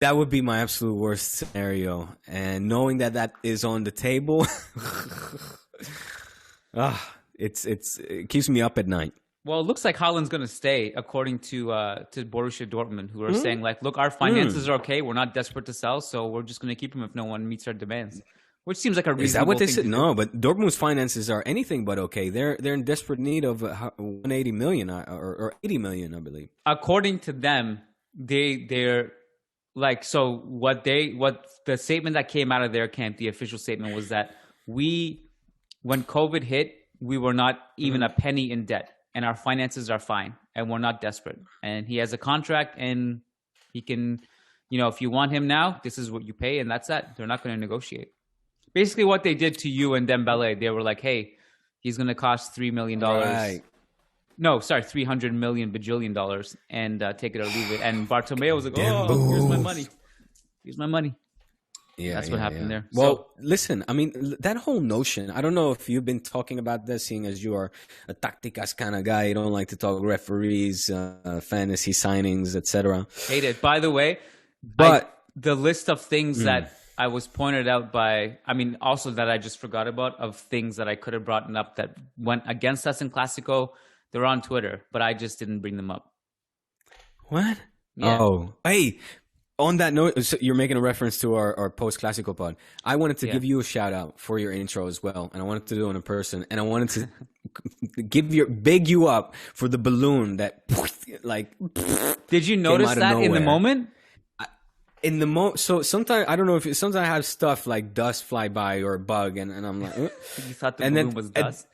That would be my absolute worst scenario. And knowing that that is on the table, it keeps me up at night. Well, it looks like Haaland's going to stay, according to Borussia Dortmund, who are saying, like, look, our finances are okay. We're not desperate to sell, so we're just going to keep him if no one meets our demands. Which seems like a reasonable Is that what they thing said? to do. No, but Dortmund's finances are anything but okay. They're in desperate need of 180 million or 80 million, I believe. According to them, they're like, so what the statement that came out of their camp, the official statement, was that when COVID hit, we were not even a penny in debt, and our finances are fine, and we're not desperate. And he has a contract, and he can, if you want him now, this is what you pay, and that's that. They're not going to negotiate. Basically, what they did to you and Dembele, they were like, hey, he's going to cost $3 million. Right. No, sorry, $300 million bajillion dollars, and take it or leave it. And Bartomeu was like, oh, here's my money. Here's my money. Yeah, that's what happened there. Well, listen, I mean, that whole notion, I don't know if you've been talking about this, seeing as you are a tacticas kind of guy. You don't like to talk referees, fantasy signings, etc. Hate it. By the way, but the list of things that I was pointed out also that I just forgot about, of things that I could have brought up that went against us in Clasico, they're on Twitter, but I just didn't bring them up. What? Yeah. Oh, hey. On that note, so you're making a reference to our post-classical pod. I wanted to give you a shout-out for your intro as well, and I wanted to do it in person, and I wanted to big you up for the balloon that, like... Did you notice that in the moment? In the moment, so sometimes, I don't know if sometimes I have stuff like dust fly by or a bug, and I'm like... You thought the balloon was dust?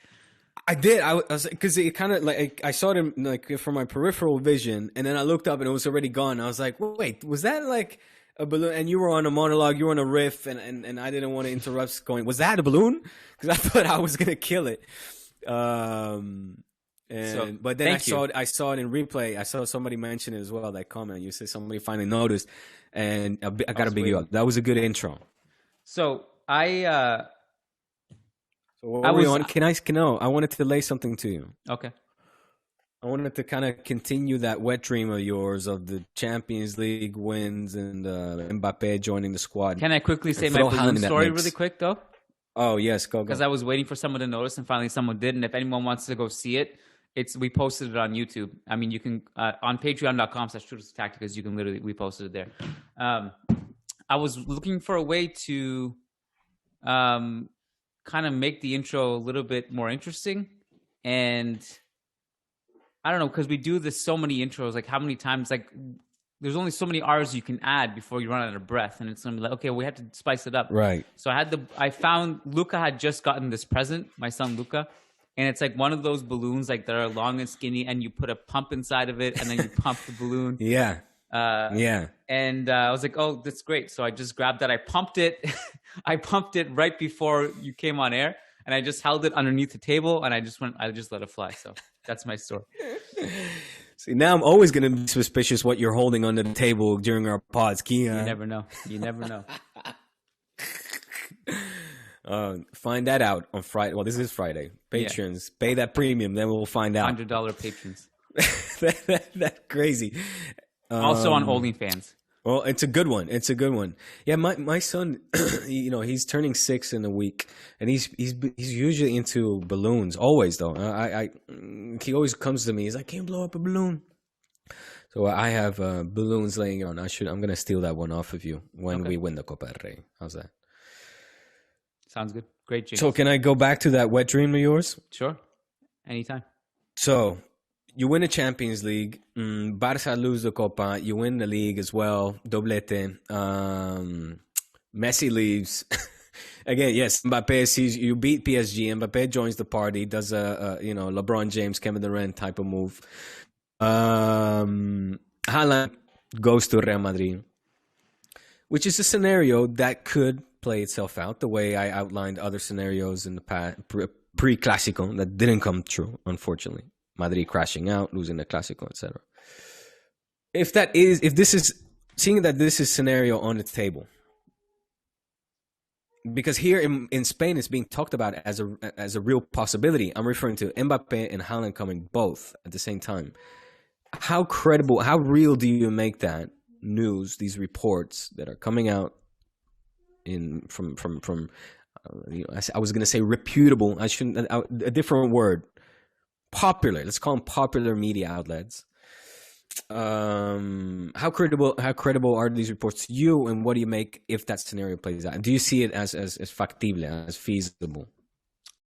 I did. I was because it kind of like I saw it like from my peripheral vision, and then I looked up and it was already gone. I was like, "Wait, was that like a balloon?" And you were on a monologue, you were on a riff, and I didn't want to interrupt. Going, was that a balloon? Because I thought I was gonna kill it. But then I saw it in replay. I saw somebody mention it as well. That comment you said somebody finally noticed, and I got to big you up. That was a good intro. So What were we on? I wanted to lay something to you. Okay. I wanted to kind of continue that wet dream of yours of the Champions League wins and Mbappe joining the squad. Can I quickly say my balloon story really quick, though? Oh, yes, go. Because I was waiting for someone to notice, and finally someone did. And if anyone wants to go see it, we posted it on YouTube. I mean, you can, on patreon.com/TruthTacticas, you can literally, we posted it there. I was looking for a way to... kind of make the intro a little bit more interesting, and I don't know, because we do this so many intros, like how many times, like there's only so many R's you can add before you run out of breath, and it's gonna be like, okay, we have to spice it up, right? So I found Luca had just gotten this present, my son Luca, and it's like one of those balloons like that are long and skinny, and you put a pump inside of it, and then you pump the balloon. Yeah. And I was like, oh, that's great. So I just grabbed that. I pumped it. I pumped it right before you came on air, and I just held it underneath the table, and I just let it fly. So that's my story. See, now I'm always going to be suspicious what you're holding under the table during our pods, Kiyan. You never know. Find that out on Friday. Well, this is Friday. Patrons, pay that premium, then we'll find out. $100 patrons. That's crazy. Also on OnlyFans. Well, it's a good one. Yeah, my son, he's turning 6 in a week, and he's usually into balloons. Always though. He always comes to me. He's like, "Can you blow up a balloon?" So I have balloons laying around. I'm gonna steal that one off of you when we win the Copa del Rey. How's that? Sounds good. Great, James. So can I go back to that wet dream of yours? Sure. Anytime. So you win the Champions League. Barca lose the Copa. You win the league as well. Doblete. Messi leaves. Again, yes, Mbappe sees you beat PSG. Mbappe joins the party, does a LeBron James, Kevin Durant type of move. Haaland goes to Real Madrid, which is a scenario that could play itself out the way I outlined other scenarios in the past, pre-Clásico, that didn't come true, unfortunately. Madrid crashing out, losing the Clásico, etc. Seeing that this is scenario on the table, because here in Spain it's being talked about as a real possibility. I'm referring to Mbappe and Haaland coming both at the same time. How credible, how real do you make that news, these reports that are coming out from I was going to say reputable. I shouldn't. A different word. Popular. Let's call them popular media outlets. How credible are these reports to you, and what do you make if that scenario plays out? Do you see it as factible, as feasible?